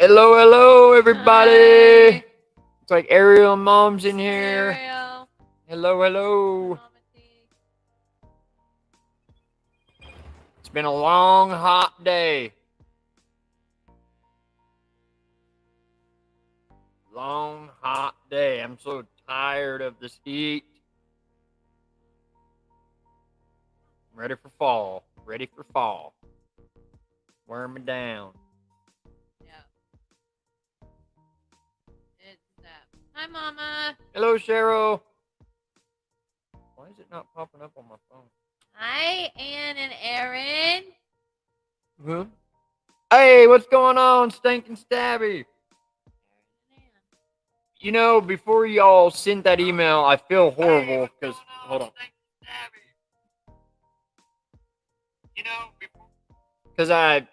Hello, hello, everybody. Hi. It's like Ariel and Mom's in here. Ariel. Hello, hello. Mama T. It's been a long, hot day. Long, hot day. I'm so tired of this heat. I'm ready for fall. Ready for fall. Wear me down. Yeah. It's that. Hi, Mama. Hello, Cheryl. Why is it not popping up on my phone? Hi, Ann and Aaron. Huh? Hey, what's going on, Stinking Stabby? You know, before y'all sent that email, I feel horrible because, hold on. You know, because I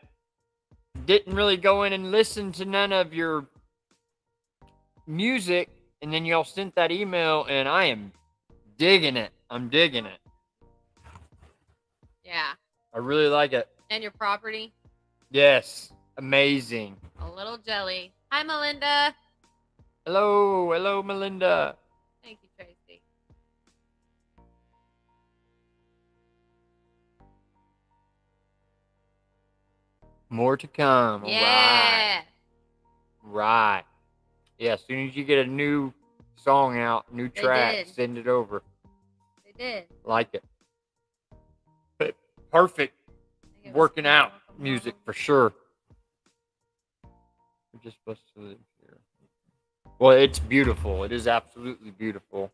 didn't really go in and listen to none of your music, and then y'all sent that email, and I am digging it. I'm digging it. Yeah. I really like it. And your property. Yes, amazing. A little jelly. Hi, Melinda. Hello, hello, Melinda. Thank you, Tracy. More to come. Yeah. Right. Yeah, as soon as you get a new song out, new track, send it over. They did. Like it. But perfect working out music for sure. We're just supposed to live here. Well, it's beautiful. It is absolutely beautiful.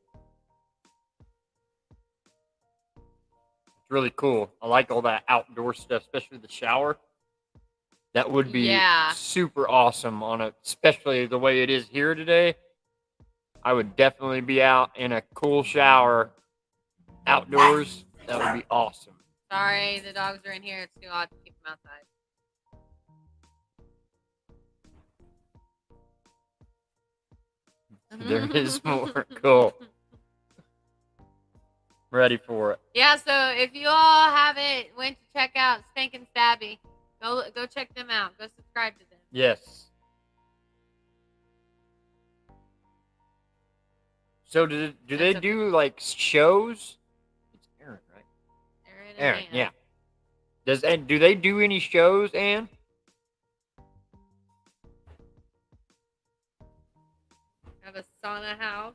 It's really cool. I like all that outdoor stuff, especially the shower. That would be super awesome on it, especially the way it is here today. I would definitely be out in a cool shower outdoors. That would be awesome. Sorry, the dogs are in here. It's too hot to keep them outside. There is more. Cool. Ready for it. Yeah, so if you all haven't went to check out Stinkin' Stabby, go check them out. Go subscribe to them. Yes. So do they do like shows? It's Aaron, right? Aaron, yeah. Do they do any shows, Ann? Have a sauna house.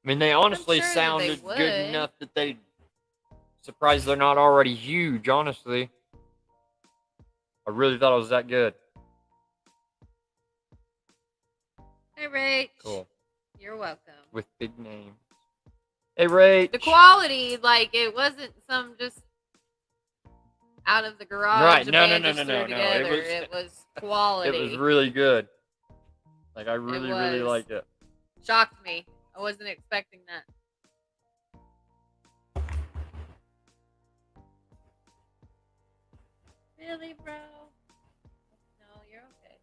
I mean, they honestly sounded good enough that they surprised they're not already huge, honestly. I really thought it was that good. Hey, Rach. Cool. You're welcome. With big names. Hey, Rach. The quality, like, it wasn't some just out of the garage. Right. No. It was quality. It was really good. Like, I really liked it. Shocked me. I wasn't expecting that. Really, bro? No, you're okay.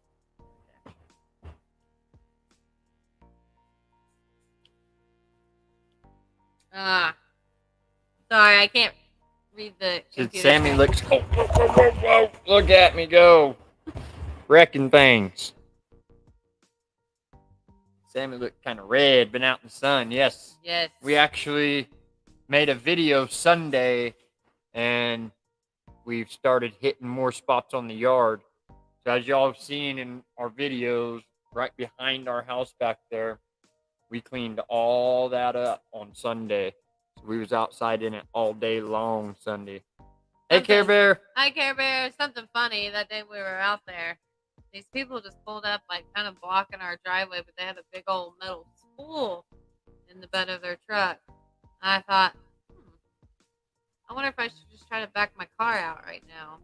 Sorry, I can't read the computer. Sammie looks. Whoa, look at me go. Wrecking things. Sammie looked kind of red, been out in the sun. Yes. Yes. We actually made a video Sunday, and we've started hitting more spots on the yard. So as y'all have seen in our videos, right behind our house back there, we cleaned all that up on Sunday. So we was outside in it all day long Sunday. Hey, Care Bear. Hi, Care Bear. Something funny that day we were out there. These people just pulled up, like, kind of blocking our driveway, but they had a big old metal spool in the bed of their truck. I thought, I wonder if I should just try to back my car out right now.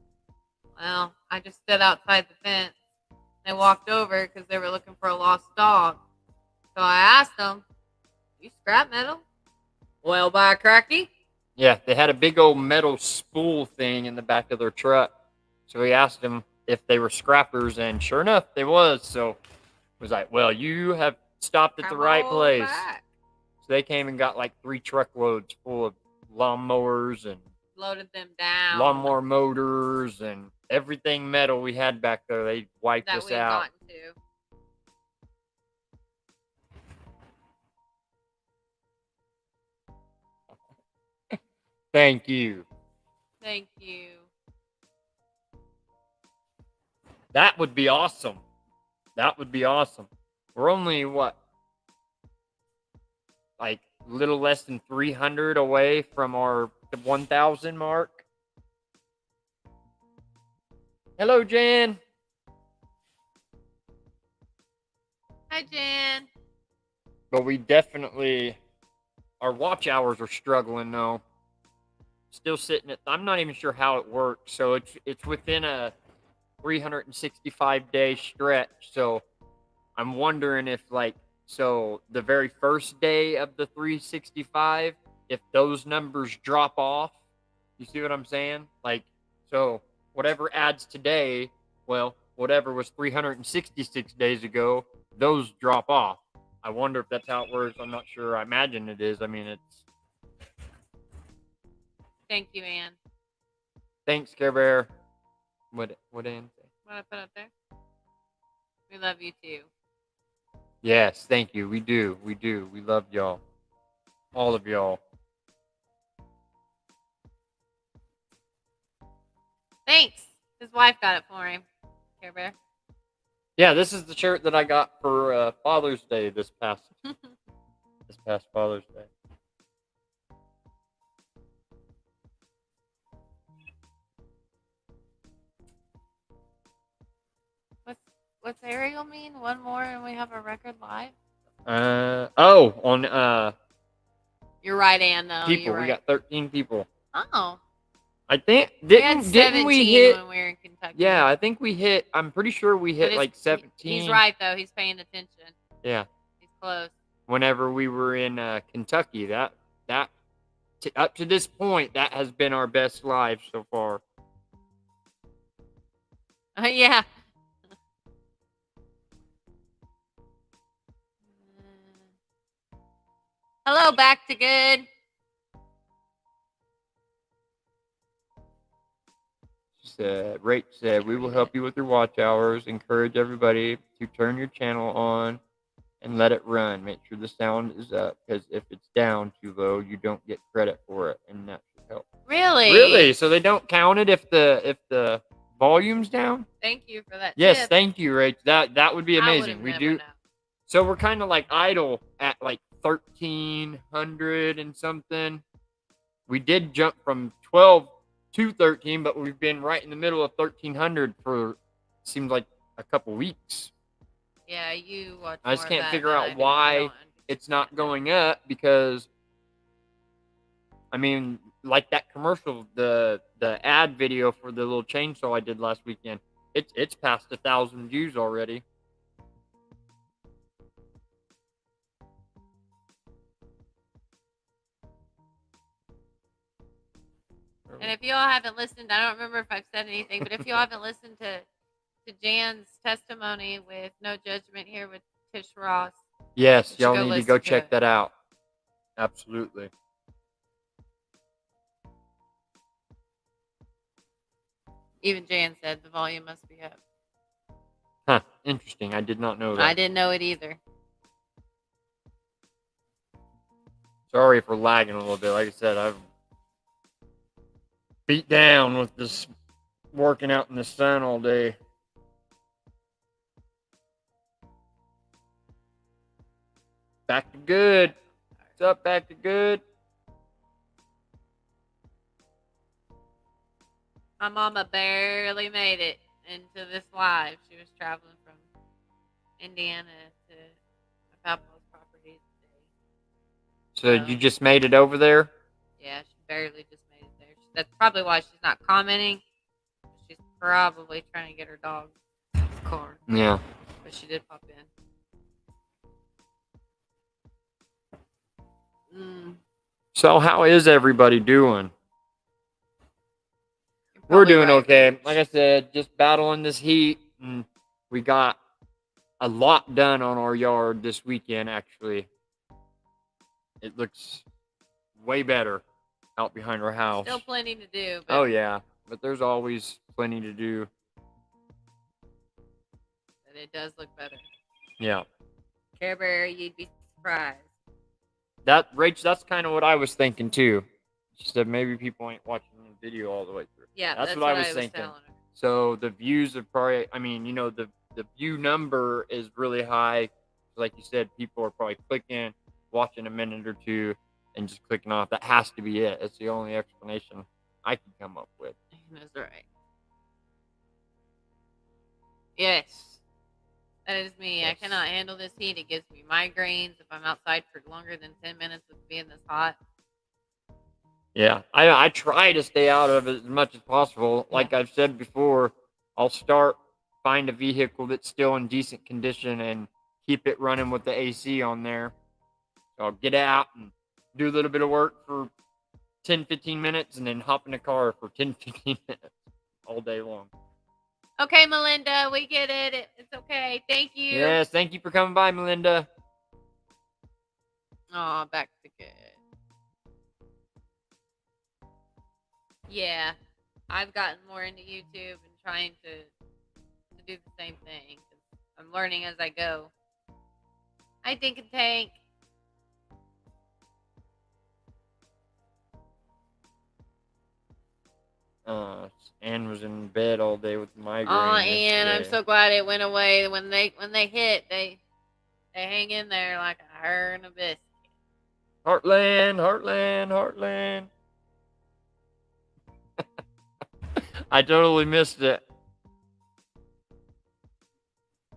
Well, I just stood outside the fence. They walked over because they were looking for a lost dog. So I asked them, you scrap metal? Well, by cracky? Yeah, they had a big old metal spool thing in the back of their truck. So we asked them if they were scrappers, and sure enough, they was. So it was like, well, you have stopped at the right place. So they came and got like 3 truckloads full of lawnmowers and loaded them down. lawnmower motors and everything metal we had back there. They wiped that us we had out. gotten to. Thank you. Thank you. That would be awesome. That would be awesome. We're only what? Like a little less than 300 away from our 1,000 mark. Hello, Jan. Hi, Jan. But we definitely, our watch hours are struggling though. Still sitting at, I'm not even sure how it works. So it's within a 365-day stretch. So I'm wondering if so the very first day of the 365, if those numbers drop off, you see what I'm saying? So whatever adds today, well, whatever was 366 days ago, those drop off. I wonder if that's how it works. I'm not sure. I imagine it is. I mean, it's. Thank you, Ann. Thanks, Care Bear. What Ann say? What I put up there? We love you too. Yes, thank you. We do. We do. We love y'all. All of y'all. Thanks. His wife got it for him. Care Bear. Yeah, this is the shirt that I got for Father's Day this past Father's Day. What's Ariel mean? One more and we have a record live? On You're right, Ann, though. people. You're right. We got 13 people. Oh. I think We had didn't we 17 hit when we were in Kentucky. Yeah, I think we hit, I'm pretty sure we hit like 17. He's right though. He's paying attention. Yeah. He's close. Whenever we were in Kentucky, that up to this point, that has been our best live so far. Yeah. Hello, back to good. Rach said, we will help you with your watch hours. Encourage everybody to turn your channel on and let it run. Make sure the sound is up, because if it's down too low, you don't get credit for it, and that should help. Really? Really? So they don't count it if the volume's down? Thank you for that. Yes, tip. thank you, Rach. That would be amazing. I We never do. Know. So we're kind of like idle at like 1,300 and something. We did jump from 12 to 13, but we've been right in the middle of 1,300 for seems like a couple weeks. Yeah, you watch. I just can't figure out why it's not going up, because I mean, like that commercial, the ad video for the little chainsaw I did last weekend, it's past 1,000 views already. And if y'all haven't listened, I don't remember if I've said anything, but if y'all haven't listened to Jan's testimony with No Judgment here with Tish Ross. Yes, y'all need to go check that out. Absolutely. Even Jan said the volume must be up. Huh, interesting. I did not know that. I didn't know it either. Sorry for lagging a little bit. Like I said, I've beat down with this working out in the sun all day. Back to good. What's up, back to good? My mama barely made it into this live. She was traveling from Indiana to my papa's property today. So you just made it over there? Yeah, she barely just made it there. That's probably why she's not commenting. She's probably trying to get her dog car. Yeah. But she did pop in. So how is everybody doing? We're doing okay. Like I said, just battling this heat, and we got a lot done on our yard this weekend, actually. It looks way better. out behind our house. Still plenty to do. But Oh yeah, but there's always plenty to do. But it does look better. Yeah. Care Bear, you'd be surprised. Rach, that's kind of what I was thinking too. She said maybe people ain't watching the video all the way through. Yeah, that's what I was thinking. telling her. So the views are probably, I mean, the view number is really high. Like you said, people are probably clicking, watching a minute or two, and just clicking off. That has to be it. It's the only explanation I can come up with. That's right. Yes. That is me. Yes. I cannot handle this heat. It gives me migraines if I'm outside for longer than 10 minutes with being this hot. Yeah, I try to stay out of it as much as possible. Like I've said before, I'll find a vehicle that's still in decent condition and keep it running with the AC on there. So I'll get out and do a little bit of work for 10, 15 minutes and then hop in the car for 10, 15 minutes all day long. Okay, Melinda, we get it. It's okay. Thank you. Yes, thank you for coming by, Melinda. Oh, back to good. Yeah, I've gotten more into YouTube and trying to do the same thing. I'm learning as I go. Hi, Dink and Tank. Ann was in bed all day with migraine. Oh, Ann, I'm so glad it went away. When they hit, they hang in there like a hair in a biscuit. Heartland, Heartland, Heartland. I totally missed it.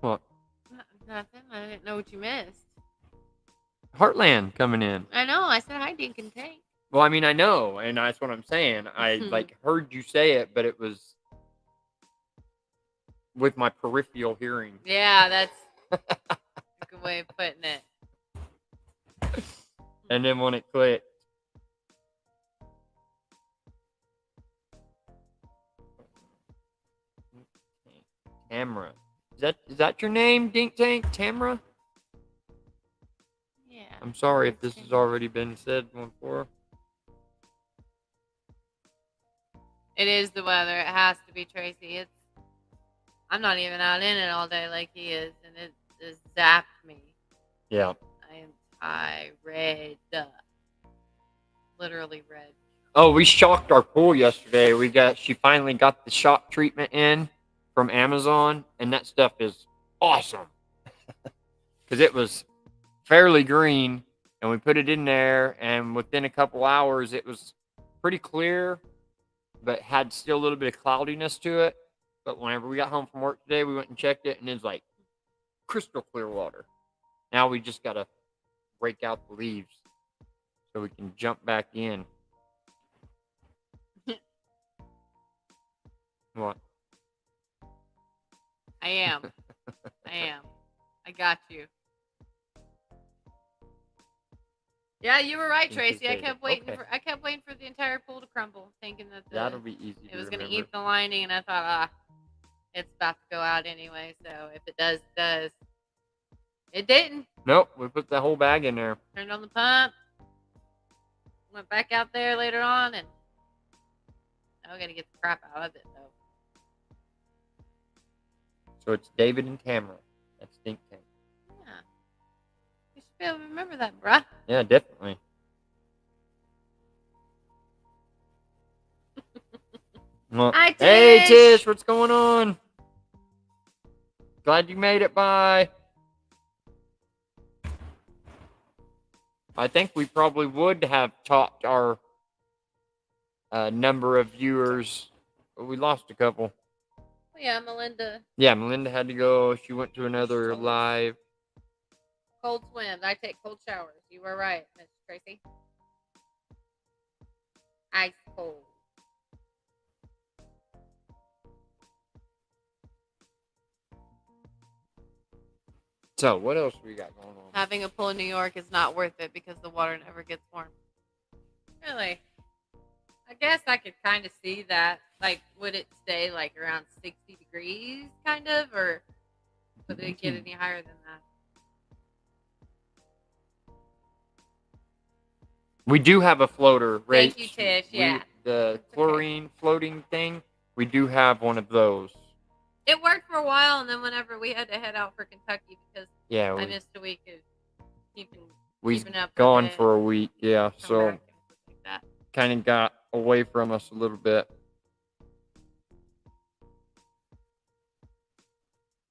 What? Nothing. I didn't know what you missed. Heartland coming in. I know. I said hi, Dink and Tank. Well, I mean, I know, and that's what I'm saying. I heard you say it, but it was with my peripheral hearing. Yeah, that's a good way of putting it. And then when it clicked. Tamra. Is that your name, Dink Tank? Tamra? Yeah. I'm sorry if this has already been said before. It is the weather. It has to be, Tracy. I'm not even out in it all day like he is, and it just zapped me. Yeah. I am red. Literally red. Oh, we shocked our pool yesterday. She finally got the shock treatment in from Amazon, and that stuff is awesome. Because it was fairly green, and we put it in there, and within a couple hours, it was pretty clear, but had still a little bit of cloudiness to it. But whenever we got home from work today, we went and checked it, and it's like crystal clear water. Now we just got to break out the leaves so we can jump back in. What? I am. I got you. Yeah, you were right, Tracy. I kept waiting for the entire pool to crumble, thinking that that'll be easy. It was going to eat the lining, and I thought, it's about to go out anyway. So if it does, it does. It didn't. Nope, we put the whole bag in there. Turned on the pump. Went back out there later on, and now we got to get the crap out of it, though. So it's David and Tamara. That's Dink Tank. Yeah. You should be able to remember that, bruh. Yeah, definitely. Well, hi, Tish. Hey, Tish, what's going on? Glad you made it by. I think we probably would have topped our number of viewers, but we lost a couple. Oh, yeah, Melinda. Yeah, Melinda had to go. She went to another live. Cold swims. I take cold showers. You were right, Miss Tracy. Ice cold. So, what else we got going on? Having a pool in New York is not worth it because the water never gets warm. Really? I guess I could kind of see that. Like, would it stay like around 60 degrees, kind of? Or would it get any higher than that? We do have a floater, right? Thank you, Tish. Yeah. The okay. chlorine floating thing, we do have one of those. It worked for a while, and then whenever we had to head out for Kentucky because Yeah, I missed a week of keeping up gone with it for a week. Yeah, come so back and stuff like that. kind of got away from us a little bit.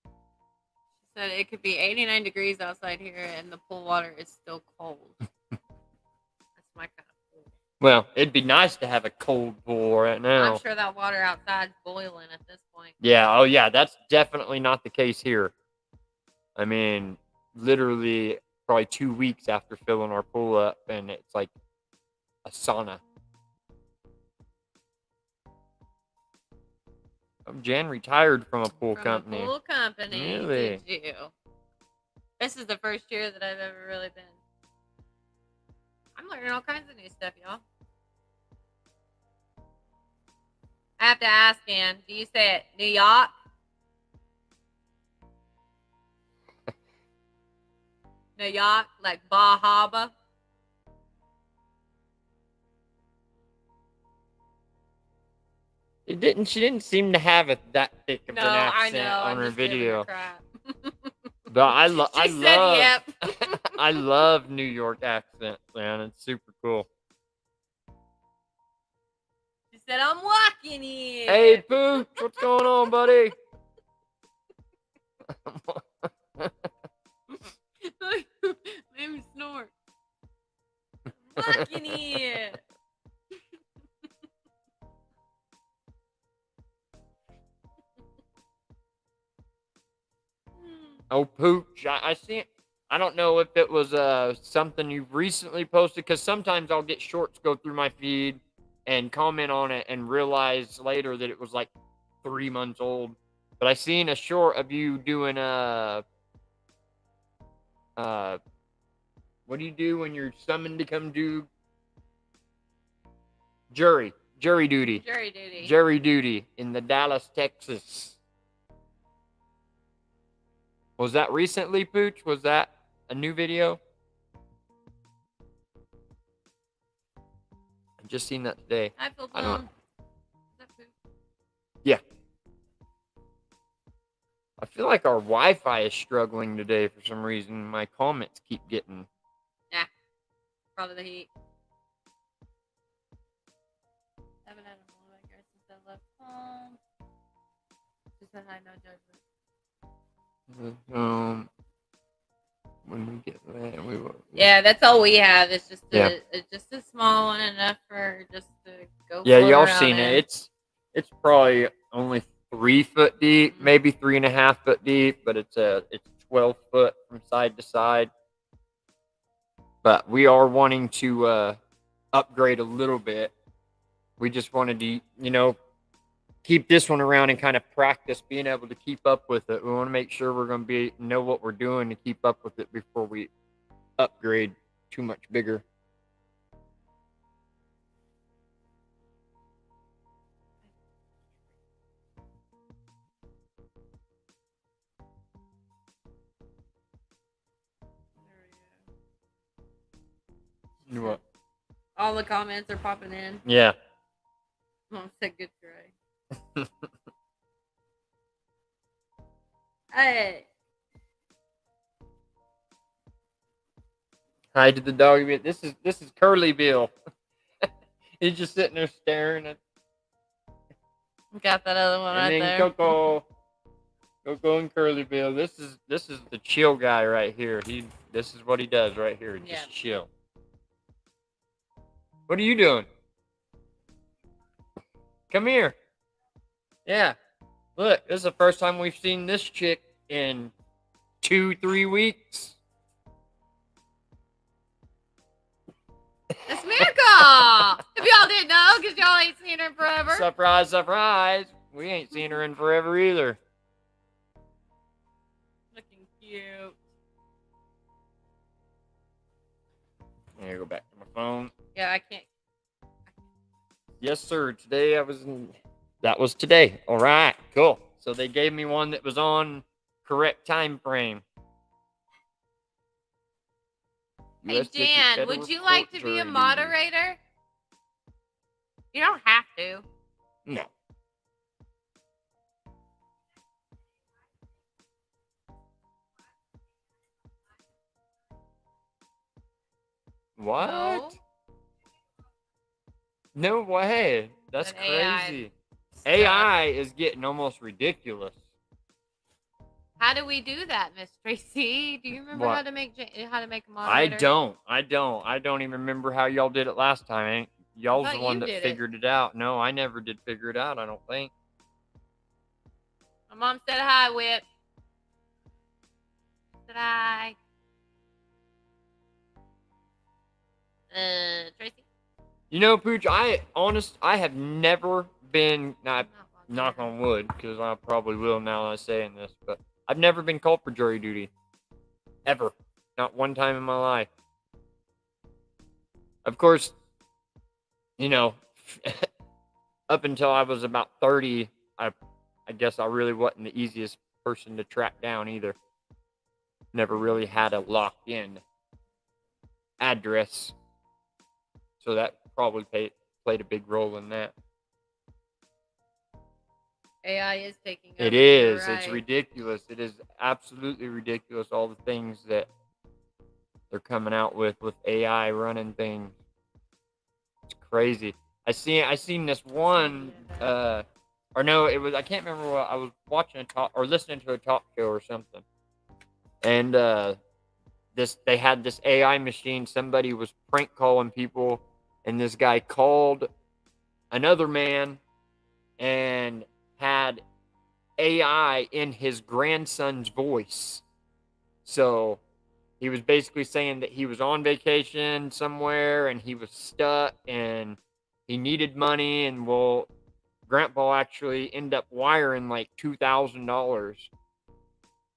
She said it could be 89 degrees outside here, and the pool water is still cold. That's my kind of pool. Well, it'd be nice to have a cold pool right now. I'm sure that water outside's boiling at this point. Yeah, oh yeah, that's definitely not the case here. I mean, literally probably 2 weeks after filling our pool up, and it's like a sauna. Jan retired from a pool company. A pool company, Really? did you? This is the first year that I've ever really been. I'm learning all kinds of new stuff, y'all. I have to ask, Ann, do you say it New York? New York, like Bar Harbor? She didn't seem to have that thick of an accent I know, on her just giving video. her crap. But I love yep. I love New York accents, man. It's super cool. She said, I'm walking here. Hey, Pooch, what's going on, buddy? Let me snort. I'm walking here. Oh, Pooch, I see it. I don't know if it was something you've recently posted, because sometimes I'll get shorts go through my feed and comment on it and realize later that it was like 3 months old. But I seen a short of you doing what do you do when you're summoned to come do jury duty in the Dallas, Texas. Was that recently, Pooch? Was that a new video? I just seen that today. I feel I don't. Is that Pooch? Yeah. I feel like our Wi-Fi is struggling today for some reason. My comments keep getting. Yeah. Probably the heat. Haven't had a moment like her since I left home. She said hi, no judgment. When we get there, we will. Yeah, that's all we have. It's just just a small one, enough for just to go. Yeah, y'all seen it. It's probably only 3 foot deep, maybe 3.5 foot deep, but it's 12 foot from side to side. But we are wanting to upgrade a little bit. We just wanted to, keep this one around and kind of practice being able to keep up with it. We want to make sure we're going to know what we're doing to keep up with it before we upgrade too much bigger. What? All the comments are popping in. Yeah. Mom said good try. Hey. Hi to the dog. This is Curly Bill. He's just sitting there staring at. Got that other one and right then there. Coco and Curly Bill. This is the chill guy right here. This is what he does right here. Just chill. What are you doing? Come here. Yeah. Look, this is the first time we've seen this chick in 2-3 weeks. It's Miracle! If y'all didn't know, because y'all ain't seen her in forever. Surprise, surprise. We ain't seen her in forever either. Looking cute. Let me go back to my phone. Yeah, I can't. Yes, sir. Today that was today. All right, cool. So they gave me one that was on correct time frame. Hey, US District Dan, Federal would you Court like to be jury a duty. moderator? You don't have to. No. What? No. No way. That's But AI crazy. stuff. AI is getting almost ridiculous. How do we do that, Miss Tracy? Do you remember What? how to make a moderator? I don't even remember how y'all did it last time. Y'all's the thought one you that did it. figured it out. No, I never did figure it out, I don't think. My mom said hi, Whip. Said hi. Tracy? You know, Pooch, I have never been, I'm knock on wood, because I probably will now that I'm saying this, but I've never been called for jury duty. Ever. Not one time in my life. Of course, you know, up until I was about 30, I guess I really wasn't the easiest person to track down either. Never really had a locked in address. So that probably played a big role in that. AI is taking over. It is. Right. It's ridiculous. It is absolutely ridiculous. All the things that they're coming out with AI running things. It's crazy. I seen this one, or no, it was, I can't remember what, I was watching a talk or listening to a talk show or something. And they had this AI machine. Somebody was prank calling people, and this guy called another man and had AI in his grandson's voice. So he was basically saying that he was on vacation somewhere and he was stuck and he needed money, and well, Grandpa actually ended up wiring like $2,000.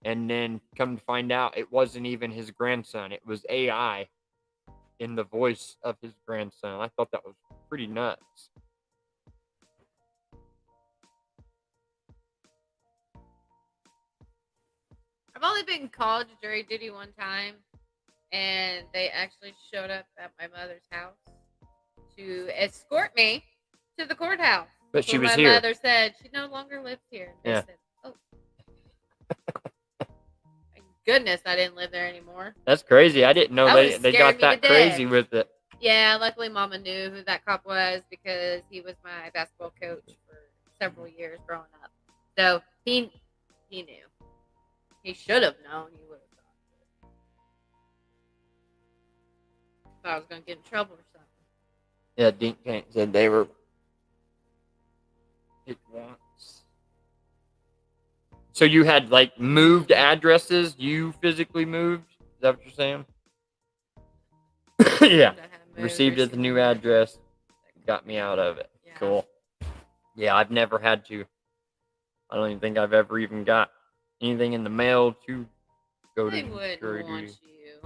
And then come to find out, it wasn't even his grandson. It was AI in the voice of his grandson. I thought that was pretty nuts. I've only been called to jury duty one time, and they actually showed up at my mother's house to escort me to the courthouse. But she was my here. mother said she no longer lives here. They Yeah. said, oh. Thank goodness I didn't live there anymore. That's crazy. I didn't know That they would got scare me that to crazy death. with it. Yeah, luckily Mama knew who that cop was because he was my basketball coach for several years growing up. So he knew. He should have known. He would have thought. Thought I was going to get in trouble or something. Yeah, Dink Tank said they were hit once. So you had like moved addresses? You physically moved? Is that what you're saying? Yeah. Received at the new address. Got me out of it. Yeah. Cool. Yeah, I've never had to. I don't even think I've ever even got anything in the mail to go They to wouldn't jury want duty. you.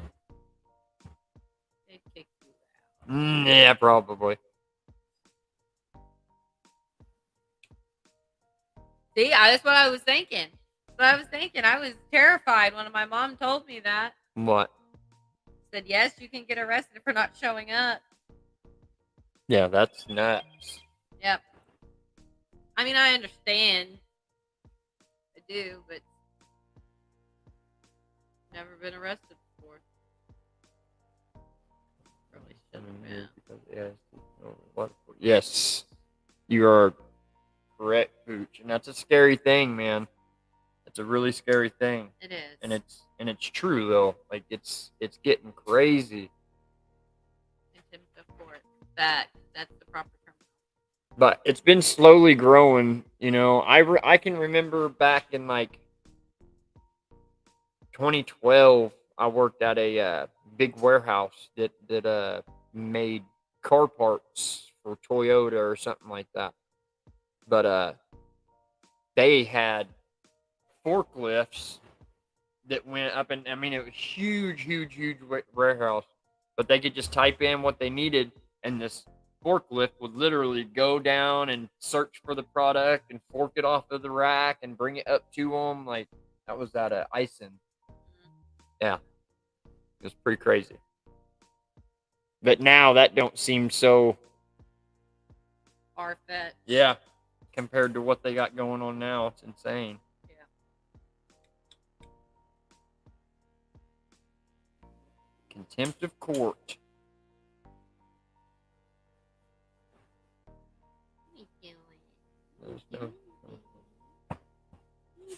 They'd kick you out. Yeah, probably. See, that's what I was thinking. I was terrified when my mom told me that. What? Said, yes, you can get arrested for not showing up. Yeah, that's nuts. Yep. I mean, I understand. I do, but never been arrested before. Probably shouldn't have been. Yes, you are correct, Pooch, and that's a scary thing, man. It's a really scary thing. It is, and it's true though. Like it's getting crazy. Contempt of court. That's the proper term. But it's been slowly growing. You know, I can remember back in like 2012, I worked at a big warehouse that made car parts for Toyota or something like that. But they had forklifts that went up, and I mean it was huge warehouse. But they could just type in what they needed, and this forklift would literally go down and search for the product and fork it off of the rack and bring it up to them. Like that was at Ison. Yeah, it was pretty crazy. But now that don't seem so. Far-fetched. Yeah, compared to what they got going on now, it's insane. Yeah. Contempt of court. What are you There's doing? no. What are you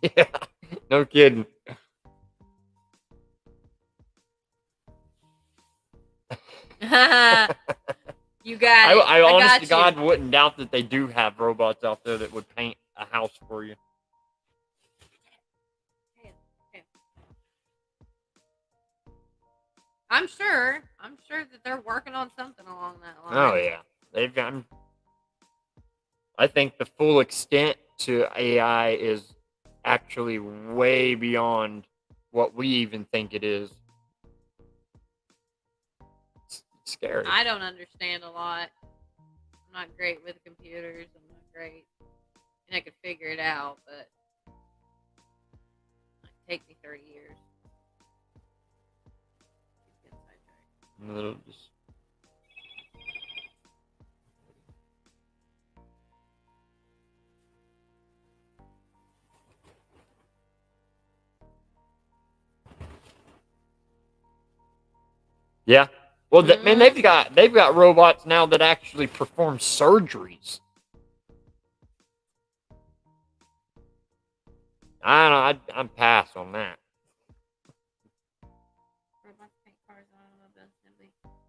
doing? Yeah, no kidding. You got it. I honest got to you. God wouldn't doubt that they do have robots out there that would paint a house for you. I'm sure that they're working on something along that line. Oh yeah, they've gotten. I think the full extent to AI is actually way beyond what we even think it is. It's scary. I don't understand a lot. I'm not great with computers. I'm not great. And I could figure it out, but it might take me 30 years. A little just. Yeah. Well, man, they've got robots now that actually perform surgeries. I don't know. I'm pass on that. Robots paint cars on automobiles.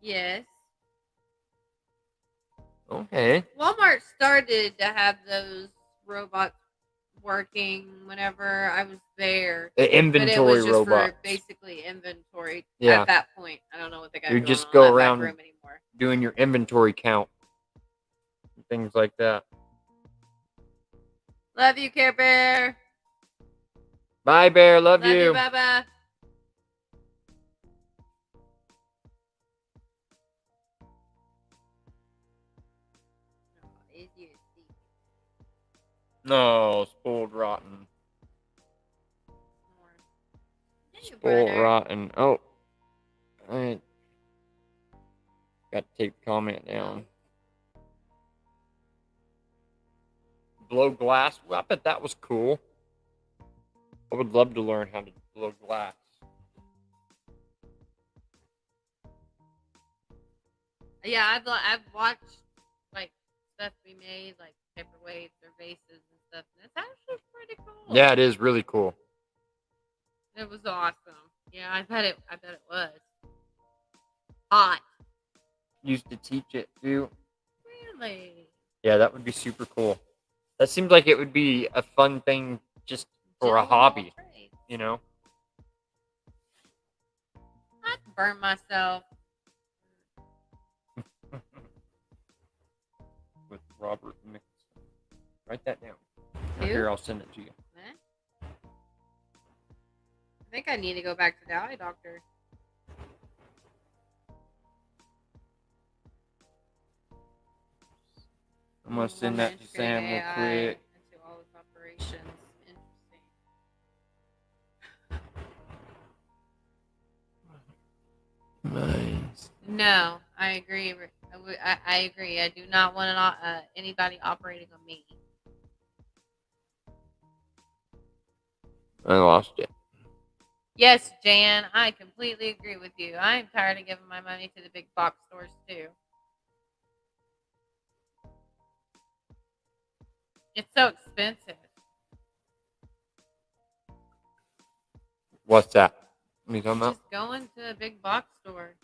Yes. Okay. Walmart started to have those robots working whenever I was there. The But it inventory was just robots. for basically inventory Yeah. at that point. I don't know what they got You going just on go in that around back room anymore. doing your inventory count. Things like that. Love you, Care Bear. Bye, Bear. Love Love you, you. Baba. No, spoiled rotten. Hey, Spoiled brother. rotten. Oh. I got to take the comment down. Blow glass. Well, I bet that was cool. I would love to learn how to blow glass. Yeah, I've watched like stuff be made, like paperweights or vases and stuff, and it's actually pretty cool. Yeah, it is really cool. It was awesome. Yeah, I bet it was hot. Used to teach it too. Really? Yeah, that would be super cool. That seems like it would be a fun thing just for a Jill of all hobby, trades. you know? I'd burn myself. With Robert Mixon. Write that down. Who? Here, I'll send it to you. I think I need to go back to the eye doctor. I'm going to send that to Sam real quick. Into all its operations. Interesting. Nice. No, I agree. I agree. I do not want anybody operating on me. I lost it. Yes, Jan, I completely agree with you. I am tired of giving my money to the big box stores too. It's so expensive. What's that? What are you talking about? Just going to a big box store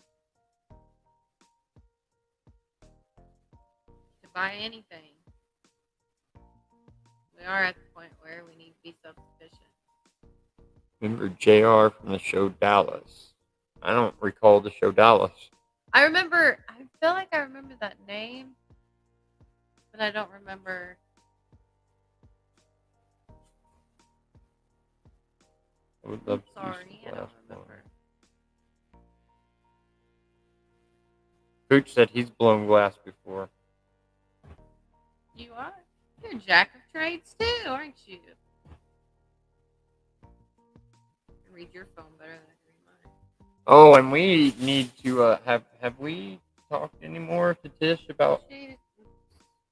to buy anything. We are at the point where we need to be self-sufficient. Remember JR from the show Dallas? I don't recall the show Dallas. I feel like I remember that name, but I don't remember. I would love to Sorry, I don't remember. Pooch said he's blown glass before. You are? You're a jack of trades too, aren't you? I read your phone better than I can read mine. Oh, and we need to have we talked anymore to Tish about? She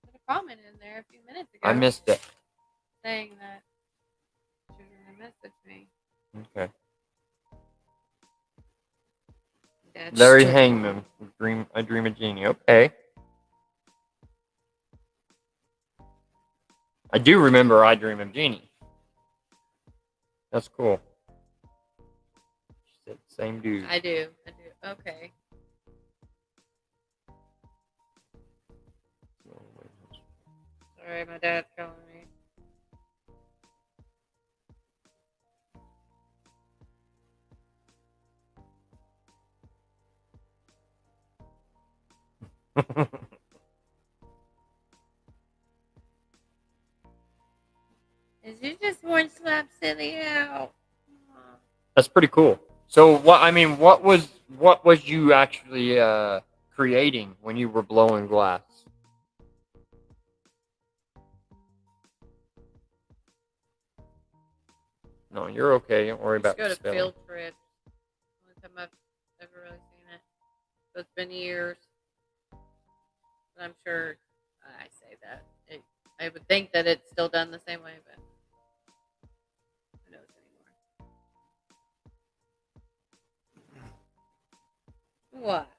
put a comment in there a few minutes ago. I missed it. Saying that she was gonna message me. Okay. That's Larry true. Hangman, I Dream of Genie. Okay. I do remember I Dream of Genie. That's cool. She said same dude. I do. Okay. Sorry, my dad's calling me. Is you just one slap silly out? That's pretty cool. So what was you actually creating when you were blowing glass? No, you're okay. Don't worry about Go to spelling. field trips. Only time I've ever really seen it. So it's been years. But I'm sure I say that. I would think that it's still done the same way, but who knows anymore. What?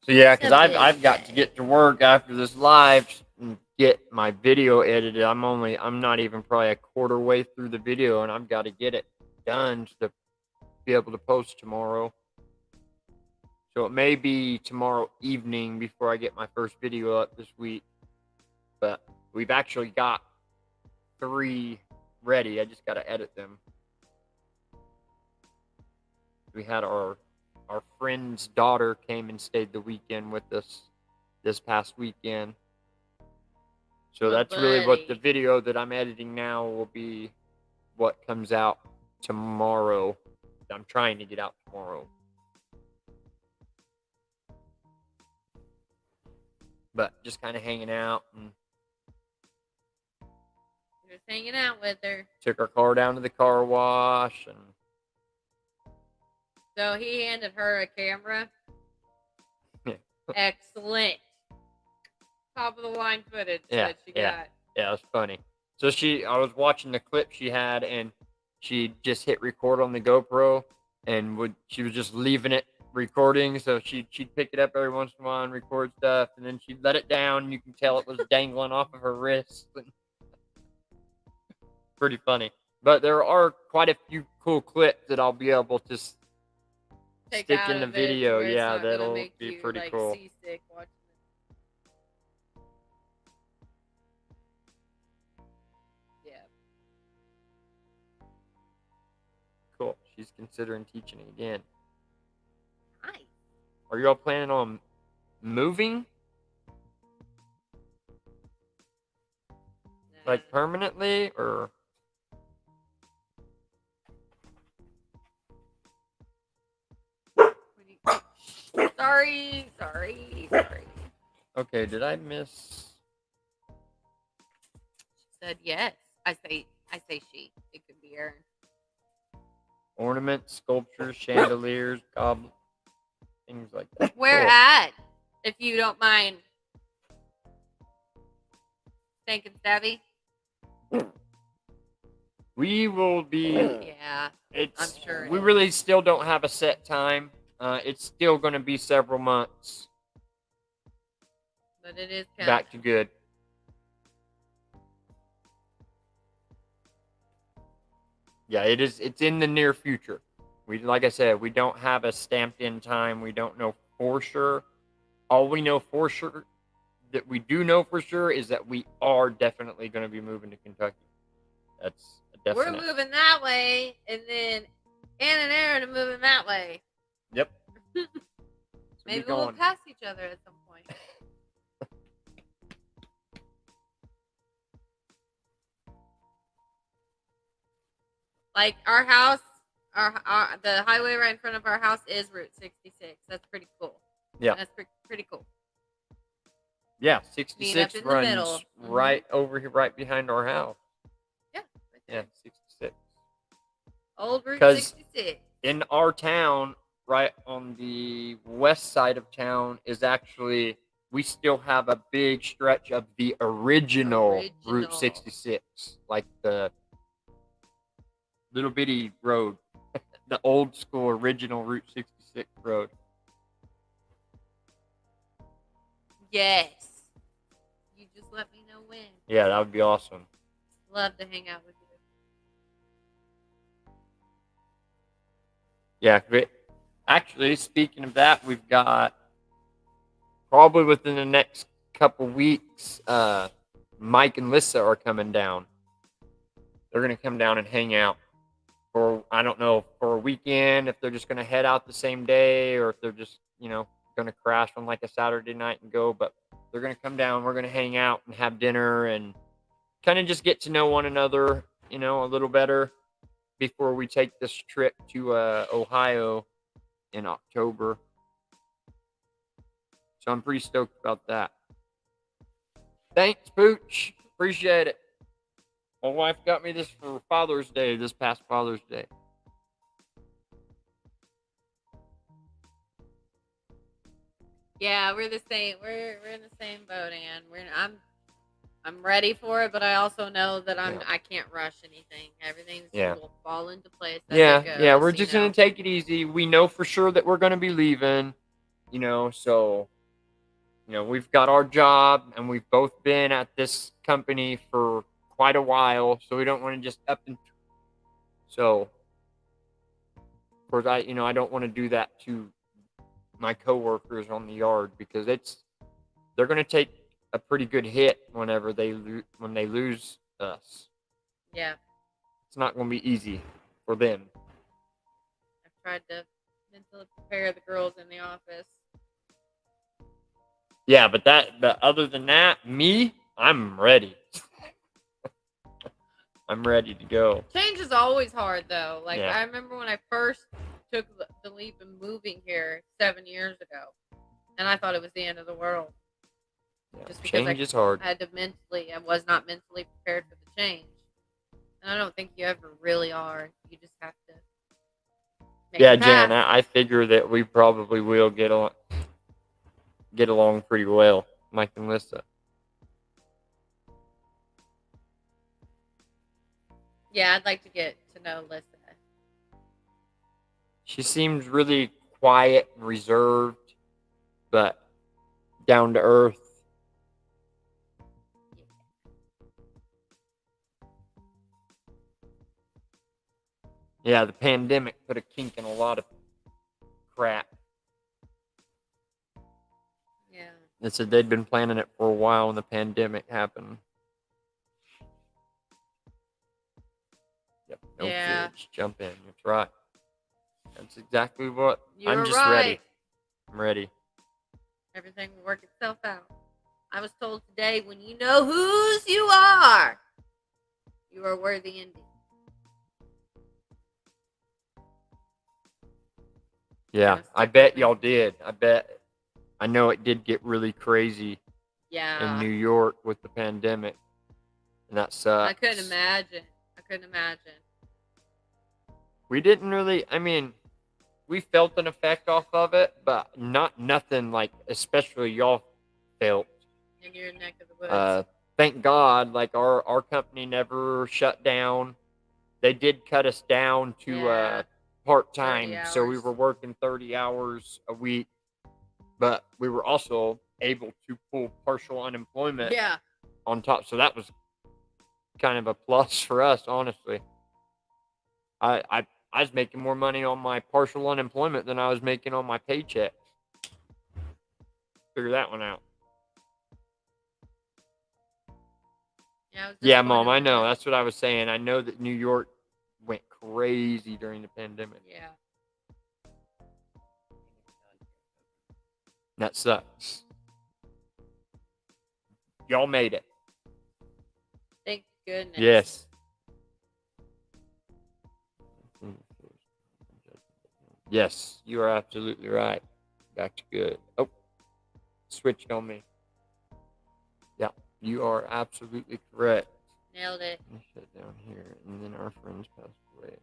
So yeah, because I've got to get to work after this live and get my video edited. I'm not even probably a quarter way through the video, and I've got to get it done to be able to post tomorrow. So it may be tomorrow evening before I get my first video up this week. But we've actually got 3 ready. I just got to edit them. We had our friend's daughter came and stayed the weekend with us this past weekend. So that's really what the video that I'm editing now will be, what comes out tomorrow. I'm trying to get out tomorrow. But just kind of hanging out and just hanging out with her. Took our car down to the car wash and so he handed her a camera. Excellent. Top of the line footage that she got. Yeah, it was funny. So I was watching the clip she had, and she just hit record on the GoPro, and she was just leaving it recording. So she'd pick it up every once in a while and record stuff, and then she'd let it down. And you can tell it was dangling off of her wrist. Pretty funny. But there are quite a few cool clips that I'll be able to stick in the video. Yeah, that'll be pretty cool. Seasick watching it. Yeah. Cool. She's considering teaching again. Nice. Are you all planning on moving? Like permanently or? Sorry. Okay, did I miss? She said yes. I say she. It could be her. Ornaments, sculptures, chandeliers, goblets, things like that. Where cool. at? If you don't mind. Thinking savvy. We will be. Yeah. I'm sure. We really still don't have a set time. It's still going to be several months. But it is coming. Back to good. Yeah, it is. It's in the near future. Like I said, we don't have a stamped in time. We don't know for sure. All we know for sure, that we do know for sure, is that we are definitely going to be moving to Kentucky. That's a definite. We're moving that way, and then Ann and Aaron are moving that way. Yep. Maybe we'll pass each other at some point. Like our house, the highway right in front of our house is Route 66. That's pretty cool. Yeah. That's pretty cool. Yeah, 66 runs right over here, right behind our house. Yeah. Yeah, 66. Old Route 66. in our town, right on the west side of town, is actually we still have a big stretch of the original Route 66, like the little bitty road, the old school original Route 66 road. Yes. You just let me know when. Yeah, that would be awesome. Love to hang out with you. Yeah, actually, speaking of that, we've got probably within the next couple weeks, Mike and Lissa are coming down. They're going to come down and hang out for, I don't know, for a weekend, if they're just going to head out the same day or if they're just, going to crash on like a Saturday night and go. But they're going to come down. We're going to hang out and have dinner and kind of just get to know one another, a little better before we take this trip to Ohio in October. So I'm pretty stoked about that. Thanks, Pooch. Appreciate it. My wife got me this for Father's Day, this past Father's Day. Yeah, we're the same. We're in the same boat, Ann. I'm ready for it, but I also know that I can't rush anything. Everything will fall into place as it goes. Yeah. We're just gonna take it easy. We know for sure that we're gonna be leaving. So we've got our job and we've both been at this company for quite a while, so we don't want to just up and. So, of course, I don't want to do that to my coworkers on the yard because they're gonna take a pretty good hit when they lose us. Yeah. It's not going to be easy for them. I've tried to mentally prepare the girls in the office. Yeah, but other than that, I'm ready. I'm ready to go. Change is always hard, though. Yeah. I remember when I first took the leap in moving here 7 years ago, and I thought it was the end of the world. Yeah, just because change is hard. I was not mentally prepared for the change. And I don't think you ever really are. You just have to make it Jan, pass. I figure that we probably will get along pretty well, Mike and Lissa. Yeah, I'd like to get to know Lissa. She seems really quiet and reserved, but down to earth. Yeah, the pandemic put a kink in a lot of crap. Yeah. They said they'd been planning it for a while when the pandemic happened. Yep. No kids. Jump in. That's right. That's exactly what. I'm just ready. I'm ready. Everything will work itself out. I was told today, when you know whose you are worthy indeed. Yeah, I bet y'all did. I know it did get really crazy. Yeah. In New York with the pandemic, and that sucks. I couldn't imagine. We didn't really. I mean, we felt an effect off of it, but nothing like, especially y'all felt. In your neck of the woods. Thank God, like our company never shut down. They did cut us down to part-time, so we were working 30 hours a week, but we were also able to pull partial unemployment on top, so that was kind of a plus for us, honestly. I was making more money on my partial unemployment than I was making on my paycheck. Figure that one out. Yeah, Mom, I know. That's what I was saying. I know that New York went crazy during the pandemic. Yeah. That sucks. Y'all made it. Thank goodness. Yes. Yes, you are absolutely right. Back to good. Oh, switched on me. Yeah, you are absolutely correct. Nailed it. Let me shut down here, and then our friends passed away.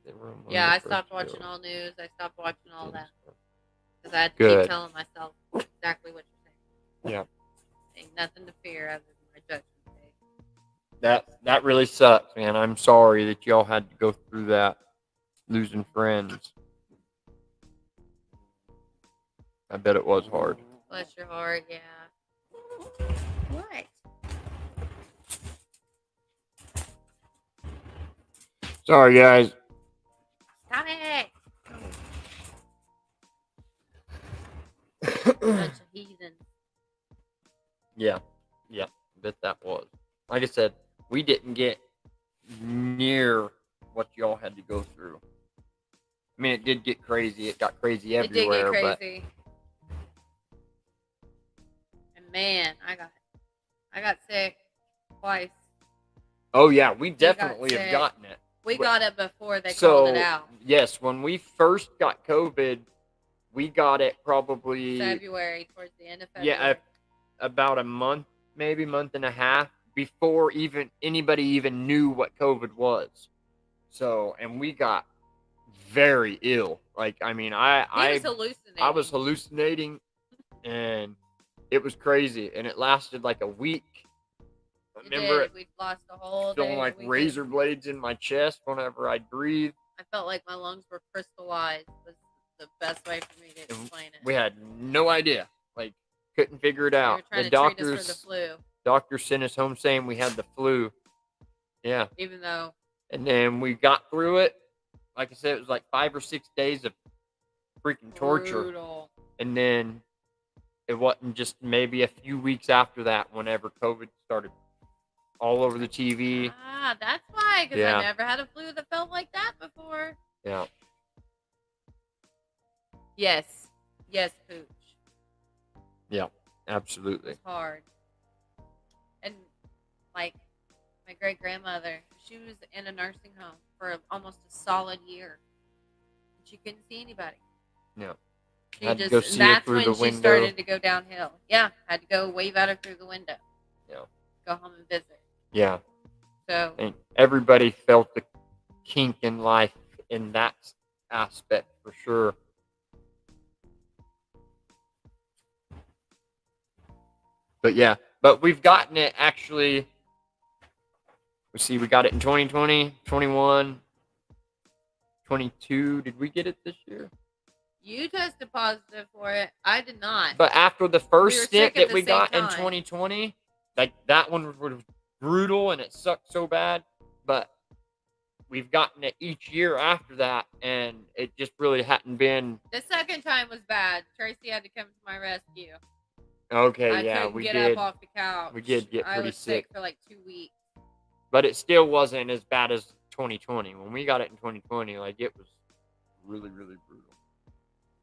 the room. when Yeah, they I stopped first watching go. all news. I stopped watching all that because I had to Good. keep telling myself exactly what you're saying. Yeah. Ain't nothing to fear other than my judgment day. That really sucks, man. I'm sorry that y'all had to go through that, losing friends. I bet it was hard. Bless your heart, yeah. What? Sorry, guys. Stop it! Bunch of heathens. Yeah. I bet that was. Like I said, we didn't get near what y'all had to go through. I mean, it did get crazy. It got crazy It did everywhere. get crazy. And man, I got sick twice. Oh yeah, we definitely have gotten it. We got it before they called it out. Yes, when we first got COVID, we got it probably February, towards the end of February. Yeah, about a month, maybe month and a half before even anybody even knew what COVID was. So, and we got very ill. Like, I mean, He was hallucinating. I was hallucinating, and it was crazy, and it lasted like a week. I remember it. We lost the whole Feeling day. like razor blades in my chest whenever I'd breathe. I felt like my lungs were crystallized. Was the best way for me to explain it. We had no idea. Like, couldn't figure it out. They were trying to treat us for the flu. Doctor sent us home saying we had the flu. Yeah. Even though. And then we got through it. Like I said, it was like 5 or 6 days of freaking torture. Brutal. And then it wasn't just maybe a few weeks after that whenever COVID started all over the TV. Ah, that's why. Because I never had a flu that felt like that before. Yeah. Yes. Yes, Pooch. Yeah, absolutely. It's hard. And, like, my great-grandmother, she was in a nursing home for almost a solid year. She couldn't see anybody. Yeah. Had to go see her through the window. That's when she started to go downhill. Yeah, had to go wave at her through the window. Yeah. Go home and visit. Yeah. So. And everybody felt the kink in life in that aspect for sure. But yeah, but we've gotten it actually. Let's see, we got it in 2020, 21, 22. Did we get it this year? You tested positive for it. I did not. But after the first stint that we got in 2020, like that one was brutal and it sucked so bad. But we've gotten it each year after that, and it just really hadn't been. The second time was bad. Tracy had to come to my rescue. Okay, yeah, we did. I couldn't get up off the couch. We did get pretty I was sick for like 2 weeks. But it still wasn't as bad as 2020. When we got it in 2020, like it was really, really brutal.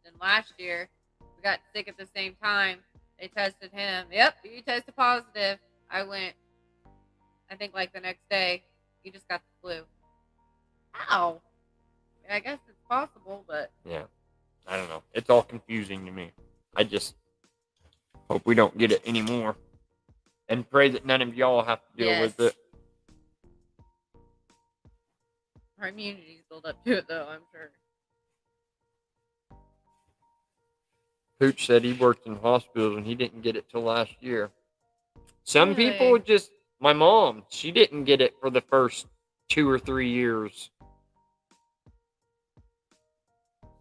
Then last year, we got sick at the same time. They tested him. Yep, you tested positive. I went, I think like the next day, you just got the flu. How? I guess it's possible, but. Yeah, I don't know. It's all confusing to me. I just hope we don't get it anymore. And pray that none of y'all have to deal with it. Our immunity's built up to it, though, I'm sure. Pooch said he worked in hospitals and he didn't get it till last year. Some people just, my mom, she didn't get it for the first 2 or 3 years.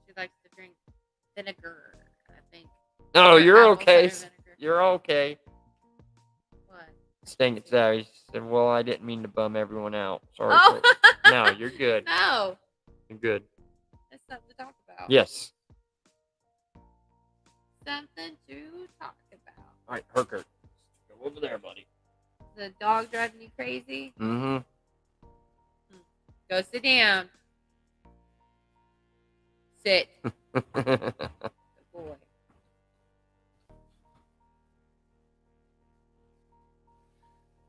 She likes to drink vinegar, I think. No, you're okay. You're okay. What? Staying at Sammie said, well, I didn't mean to bum everyone out. Sorry. Oh. No, you're good. No. You're good. That's something to talk about. Yes. Something to talk about. All right, Herkert. Go over there, buddy. The dog driving you crazy? Mm-hmm. Go sit down. Sit. Good boy.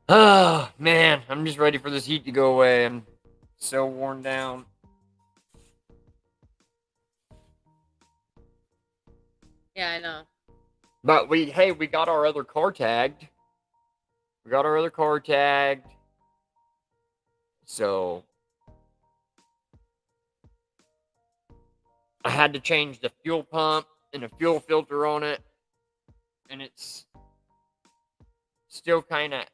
Oh, man. I'm just ready for this heat to go away. I'm so worn down. Yeah, I know. But we got our other car tagged. So I had to change the fuel pump and the fuel filter on it, and it's still kind of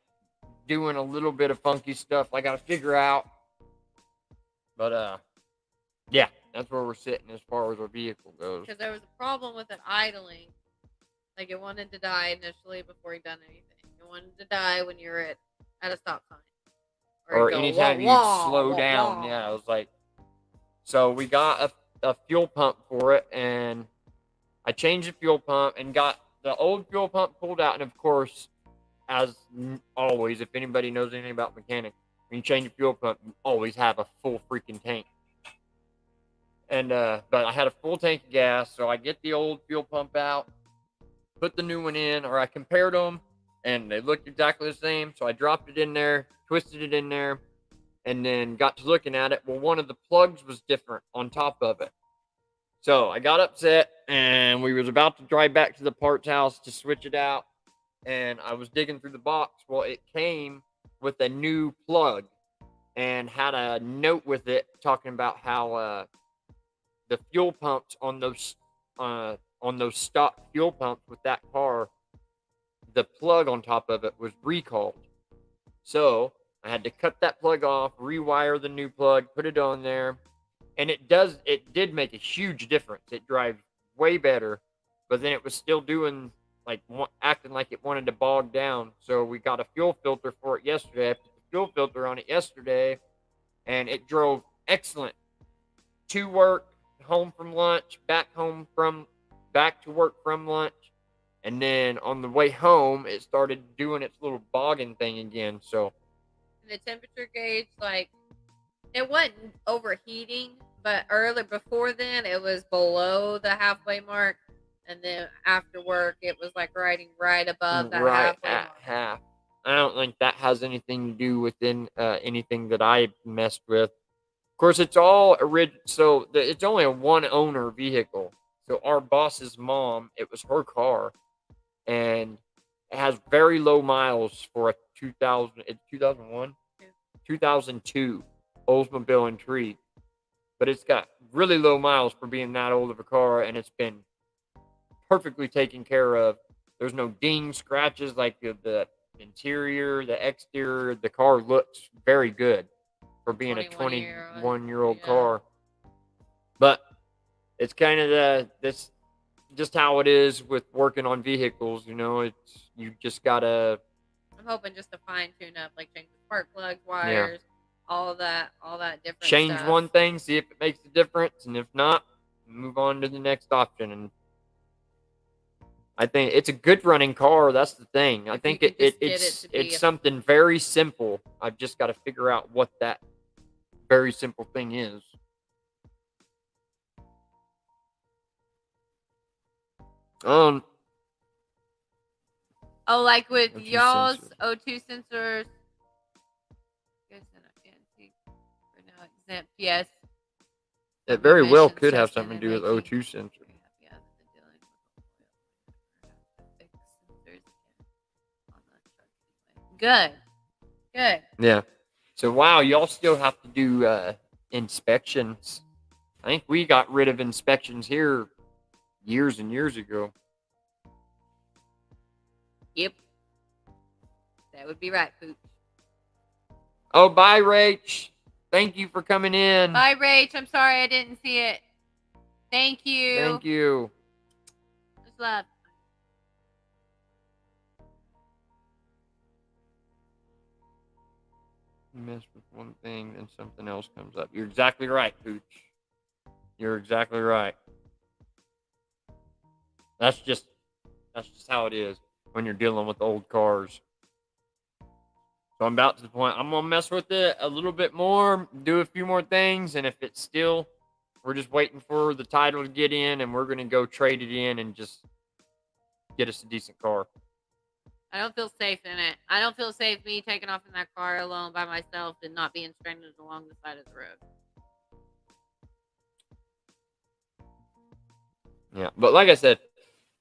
doing a little bit of funky stuff I got to figure out. But yeah, that's where we're sitting as far as our vehicle goes. Because there was a problem with it idling. Like, it wanted to die initially before you'd done anything. It wanted to die when you're at a stop sign. Or it'd go, anytime wah, you wah, slow wah, down. wah. Yeah, I was like, so we got a fuel pump for it, and I changed the fuel pump and got the old fuel pump pulled out. And of course, as always, if anybody knows anything about mechanics, when you change a fuel pump, you always have a full freaking tank. And but I had a full tank of gas, so I get the old fuel pump out, put the new one in, or I compared them, and they looked exactly the same. So I dropped it in there, twisted it in there, and then got to looking at it. Well, one of the plugs was different on top of it. So I got upset, and we was about to drive back to the parts house to switch it out, and I was digging through the box. Well, it came with a new plug and had a note with it talking about how the fuel pumps on those stock fuel pumps with that car, the plug on top of it was recalled. So I had to cut that plug off, rewire the new plug, put it on there, and it did make a huge difference. It drives way better, but then it was still doing acting like it wanted to bog down. So we got a fuel filter for it yesterday. I put the fuel filter on it yesterday, and it drove excellent to work, home from lunch, back to work from lunch, and then on the way home it started doing its little bogging thing again. So the temperature gauge, like, it wasn't overheating, but early before then it was below the halfway mark, and then after work it was like riding right above that right halfway at mark. half. I don't think that has anything to do with anything that I messed with. Of course, it's all original. So it's only a one owner vehicle. So our boss's mom, it was her car, and it has very low miles for a 2000. It's 2001, 2002 Oldsmobile Intrigue, but it's got really low miles for being that old of a car, and it's been perfectly taken care of. There's no dings, scratches, like the interior, the exterior. The car looks very good for being a 21-year-old car. But it's kind of this just how it is with working on vehicles. You just gotta. I'm hoping just to fine tune up, like change the spark plugs, wires, all that different change stuff. One thing, see if it makes a difference, and if not, move on to the next option. And I think it's a good running car. That's the thing. I think it's something very simple. I've just got to figure out what that very simple thing is. Like with O2 y'all's sensors. O2 sensors. Exempt, yes. It very well could have something to do with O2 sensors. Good. Yeah. So wow, y'all still have to do inspections. I think we got rid of inspections here years and years ago. Yep. That would be right, Pooch. Oh, bye, Rach. Thank you for coming in. Bye, Rach. I'm sorry I didn't see it. Thank you. Thank you. Just love. You mess with one thing, then something else comes up. You're exactly right, Pooch. You're exactly right. That's just how it is when you're dealing with old cars. So I'm about to the point. I'm gonna mess with it a little bit more, do a few more things, and if it's still, we're just waiting for the title to get in, and we're gonna go trade it in and just get us a decent car. I don't feel safe in it. I don't feel safe me taking off in that car alone by myself and not being stranded along the side of the road. Yeah, but like I said,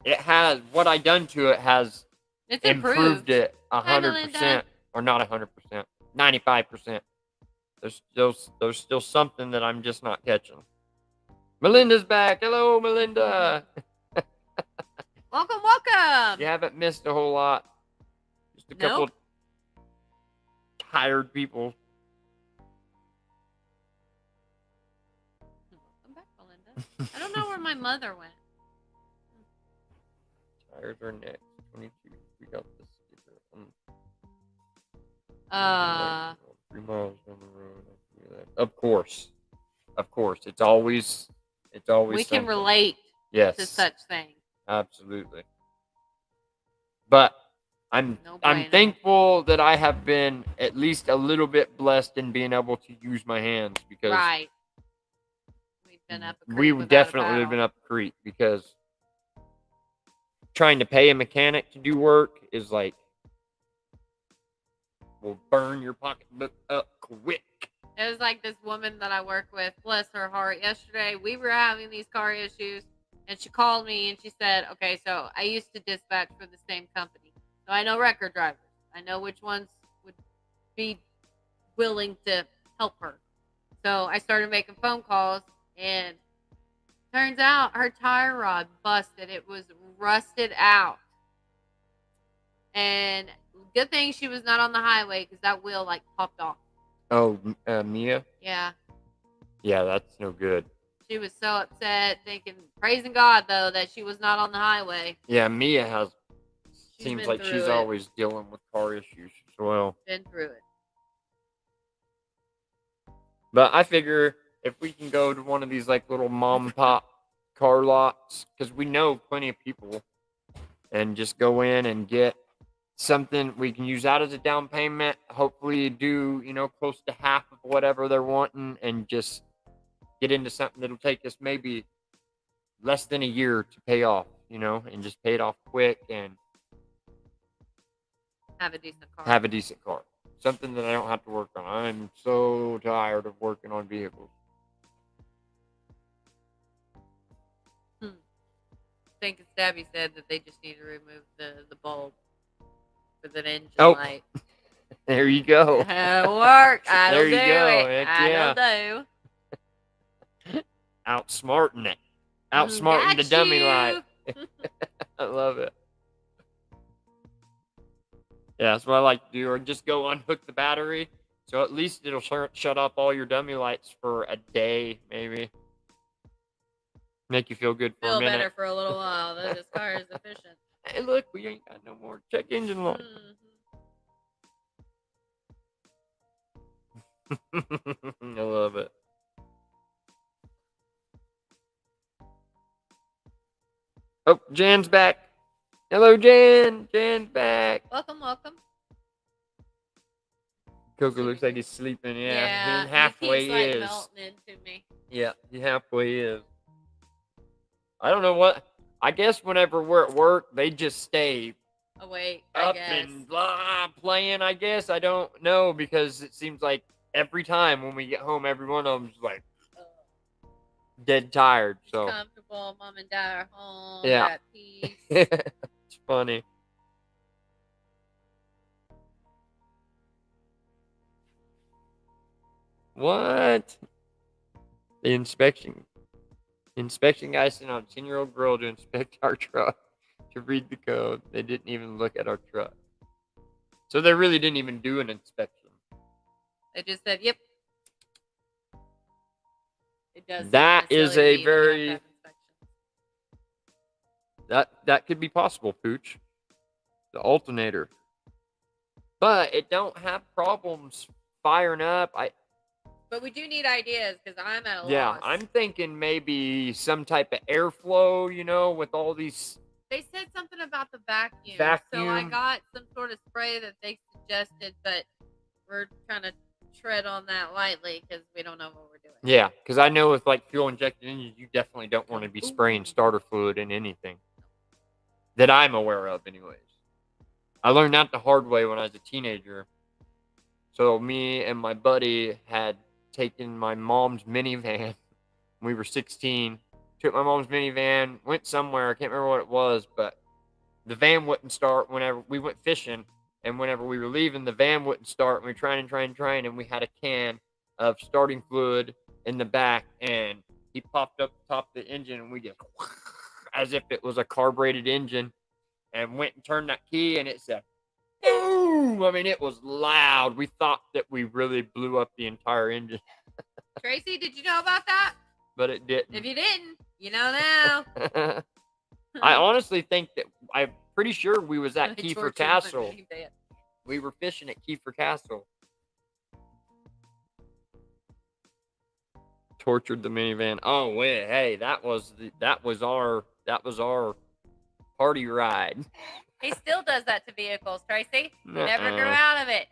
it has what I done to it has it's improved it 100%, or not 100%, 95%. There's still something that I'm just not catching. Melinda's back. Hello, Melinda. Welcome, welcome. You haven't missed a whole lot. Just a couple Nope. tired people. Welcome back, Melinda. I don't know where my mother went. Tires are next. 22. We got the sticker. 3 miles down the road. Of course. It's always We can something. relate Yes. to such things. Absolutely. But I'm No I'm bueno. thankful that I have been at least a little bit blessed in being able to use my hands, because Right. We've been up a creek we without definitely a would have paddle. been up a creek, because trying to pay a mechanic to do work is like, will burn your pocketbook up quick. It was like this woman that I work with, bless her heart. Yesterday, we were having these car issues, and she called me and she said, okay, so I used to dispatch for the same company. So I know record drivers. I know which ones would be willing to help her. So I started making phone calls, and turns out her tire rod busted. It was rusted out. And good thing she was not on the highway, because that wheel like popped off. Oh, Mia? Yeah. Yeah, that's no good. She was so upset, thinking, praising God, though, that she was not on the highway. Yeah, Mia seems been like through she's it. always dealing with car issues as well. Been through it. But I figure if we can go to one of these like little mom and pop car lots, because we know plenty of people, and just go in and get something we can use out as a down payment, hopefully do, close to half of whatever they're wanting, and just get into something that'll take us maybe less than a year to pay off, and just pay it off quick and Have a decent car. have a decent car. Something that I don't have to work on. I'm so tired of working on vehicles. I think Stabby said that they just need to remove the bulb for the engine light. There you go. It'll work. I There don't you do go. it. Heck I yeah. don't do. Outsmarting it. Outsmarting the dummy light. I love it. Yeah, that's what I like to do. Or just go unhook the battery. So at least it'll shut off all your dummy lights for a day, maybe. Make you feel good for a minute. Feel better for a little while. This car is efficient. Hey, look, we ain't got no more check engine light. I love it. Oh, Jan's back. Hello, Jan. Jan's back. Welcome, welcome. Coco looks like he's sleeping. Yeah, he halfway he's like is. melting into me. Yeah, he halfway is. I don't know what. I guess whenever we're at work, they just stay awake, up and playing. I guess I don't know, because it seems like every time when we get home, every one of them's like dead tired. So comfortable. Mom and Dad are home. Yeah. At peace. It's funny. What? The inspection guy sent out a 10-year-old girl to inspect our truck to read the code. They didn't even look at our truck. So they really didn't even do an inspection. They just said, yep. It does. That is a very... That could be possible, Pooch. The alternator. But it don't have problems firing up. But we do need ideas, because I'm at a loss. Yeah, I'm thinking maybe some type of airflow, with all these... They said something about the vacuum. Vacuum. So I got some sort of spray that they suggested, but we're trying to tread on that lightly, because we don't know what we're doing. Yeah, because I know with like fuel-injected engines, you definitely don't want to be spraying starter fluid in anything. That I'm aware of, anyways. I learned that the hard way when I was a teenager. So me and my buddy had taken my mom's minivan. We were 16. Took my mom's minivan, went somewhere. I can't remember what it was, but the van wouldn't start whenever we went fishing. And whenever we were leaving, the van wouldn't start. And we were trying, and we had a can of starting fluid in the back. And He popped up top of the engine, and we just as if it was a carbureted engine, and went and turned that key, and it said boom. I mean, it was loud. We thought that we really blew up the entire engine, Tracy, did you know about that? but it didn't. If you didn't, you know now. I honestly think that I'm pretty sure we was at They Kiefer tortured the Castle. minivan. We were fishing at Kiefer Castle. Tortured the minivan. Oh wait, hey, that was our party ride. He still does that to vehicles, Tracy. He never grew Nuh-uh. out of it.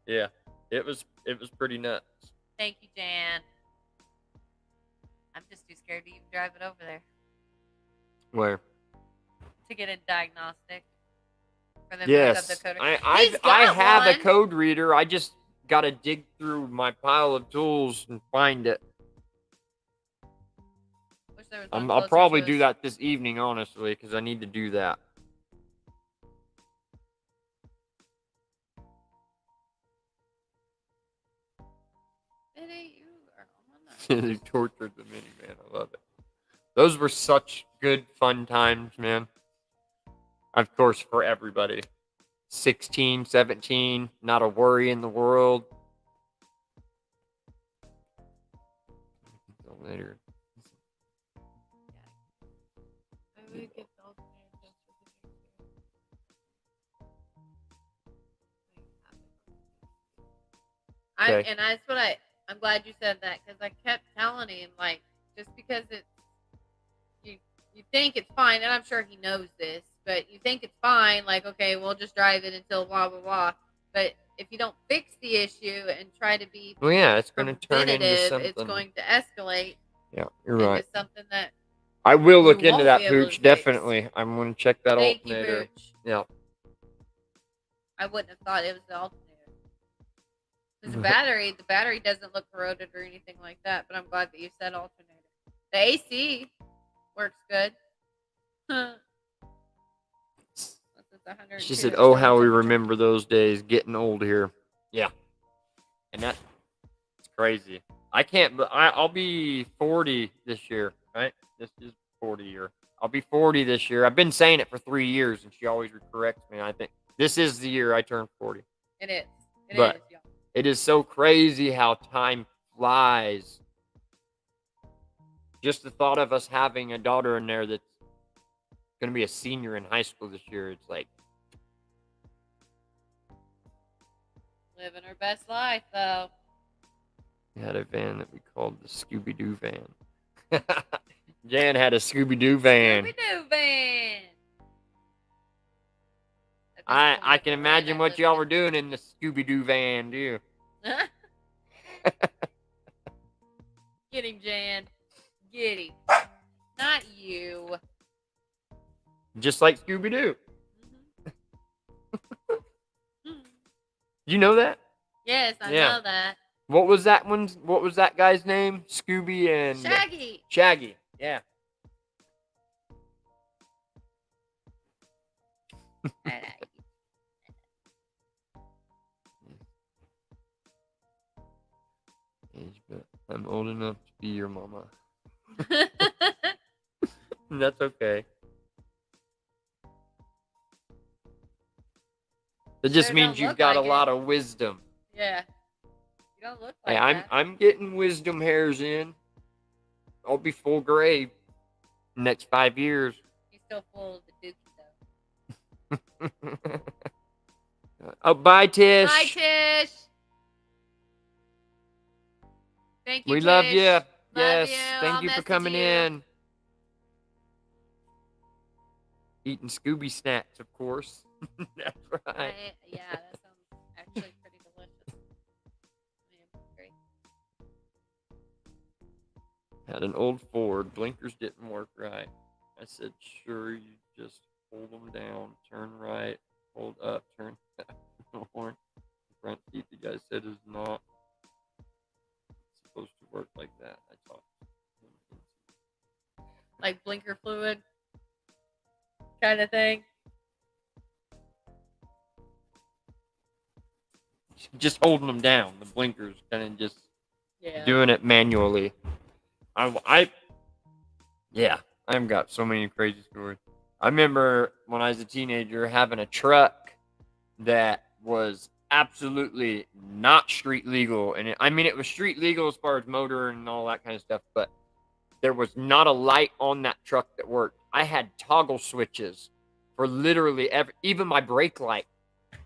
Yeah, it was pretty nuts. Thank you, Jan. I'm just too scared to even drive it over there Where? to get a diagnostic for them Yes, to hook up the I got have a one. code reader. I just gotta dig through my pile of tools and find it. Wish there was one I'll closer probably to do us. that this evening, honestly, because I need to do that. It ain't you, girl. They tortured the minivan. I love it. Those were such good, fun times, man. Of course, for everybody. 16, 17, not a worry in the world. Later. I would get the alternator just for the next year. Okay. And that's what I'm glad you said that, because I kept telling him, like, just because it's you think it's fine, and I'm sure he knows this, but you think it's fine, like, okay, we'll just drive it until blah blah blah. But if you don't fix the issue and try to be Well, yeah, it's going to turn into preventative, something. it's going to escalate Yeah, you're into right. something that I will look you into won't that, be able to Pooch. fix. Definitely. I'm going to check that Thank alternator. you, Pooch. Yeah. I wouldn't have thought it was the alternator. Because the battery doesn't look corroded or anything like that, but I'm glad that you said alternator. The AC works good. She said, "Oh, how we remember those days, getting old here." Yeah, and that's crazy. I can't. But I'll be 40 this year, right? This is 40 year. I'll be 40 this year. I've been saying it for 3 years, and she always corrects me. I think this is the year I turn 40. It is. It But is, y'all. it is so crazy how time flies. Just the thought of us having a daughter in there that's going to be a senior in high school this year, it's like, Living her best life, though. we had a van that we called the Scooby-Doo van. Jan had a Scooby-Doo van. Scooby-Doo van. I can imagine what y'all were doing in the Scooby-Doo van, too. Get him, Jan. Get him. Not you. Just like Scooby-Doo. Mm-hmm. You know that? Yes, I know that. What was that one? What was that guy's name? Scooby and Shaggy. Shaggy. Yeah. But I'm old enough to be your mama. That's okay. It just Sure means don't you've look got like a lot of wisdom. Yeah. You don't look like Hey, that. I'm getting wisdom hairs in. I'll be full gray next 5 years. He's still full of the dookie, though. Oh, bye, Tish. Bye, Tish. Thank you, We Tish. love you. Love Yes. you. Thank I'll you for message coming you. in. Eating Scooby snacks, of course. That's right. Yeah, that sounds actually pretty delicious. Great. Had an old Ford. Blinkers didn't work right. I said, sure, you just hold them down, turn right, hold up, turn left. The horn. The front seat, the guy said, is not supposed to work like that. I talked. Like blinker fluid kind of thing. Just holding them down. The blinkers kind of just Yeah. doing it manually. Yeah, I've got so many crazy stories. I remember when I was a teenager having a truck that was absolutely not street legal, and it was street legal as far as motor and all that kind of stuff, but there was not a light on that truck that worked. I had toggle switches for literally even my brake light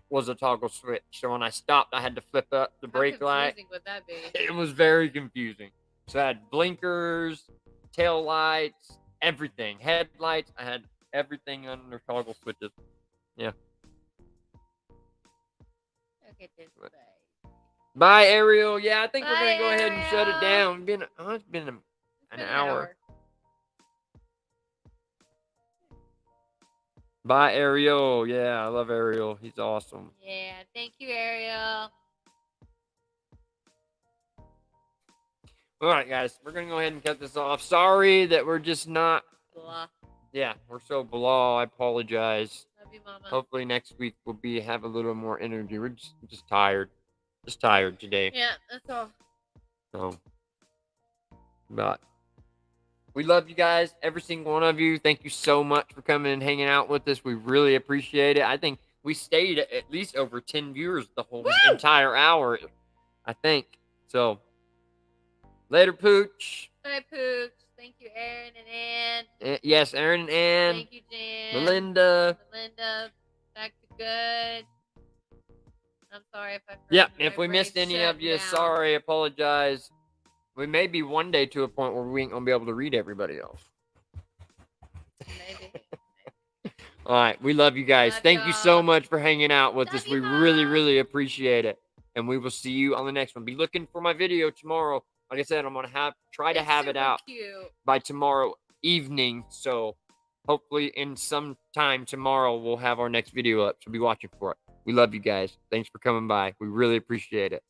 was a toggle switch. So when I stopped, I had to flip up the brake light. How confusing would that be? It was very confusing. So I had blinkers, tail lights, everything, headlights. I had everything under toggle switches. Yeah. Look at this face. Bye, Ariel. Yeah, I think we're Bye, gonna go ahead and shut it Ariel. down. It's been an hour. Bye, Ariel. Yeah, I love Ariel. He's awesome. Yeah, thank you, Ariel. All right, guys, we're gonna go ahead and cut this off. Sorry that we're just not. Blah. Yeah, we're so blah. I apologize. Love you, Mama. Hopefully next week we'll have a little more energy. We're just tired. Just tired today. Yeah, that's all. So, but we love you guys, every single one of you. Thank you so much for coming and hanging out with us. We really appreciate it. I think we stayed at least over 10 viewers the whole entire hour. I think so. Later, Pooch. Bye, Pooch. Thank you, Aaron and Ann. Yes, Aaron and Ann. Thank you, Jan. Melinda. Back to good. I'm sorry if I. Yeah, if we missed any of you, sorry. Apologize. We may be one day to a point where we ain't gonna be able to read everybody else. Maybe. All right, we love you guys. Thank you so much for hanging out with us. We really, really appreciate it. And we will see you on the next one. Be looking for my video tomorrow. Like I said, I'm gonna try to have it out by tomorrow evening. So hopefully in some time tomorrow we'll have our next video up. So be watching for it. We love you guys. Thanks for coming by. We really appreciate it.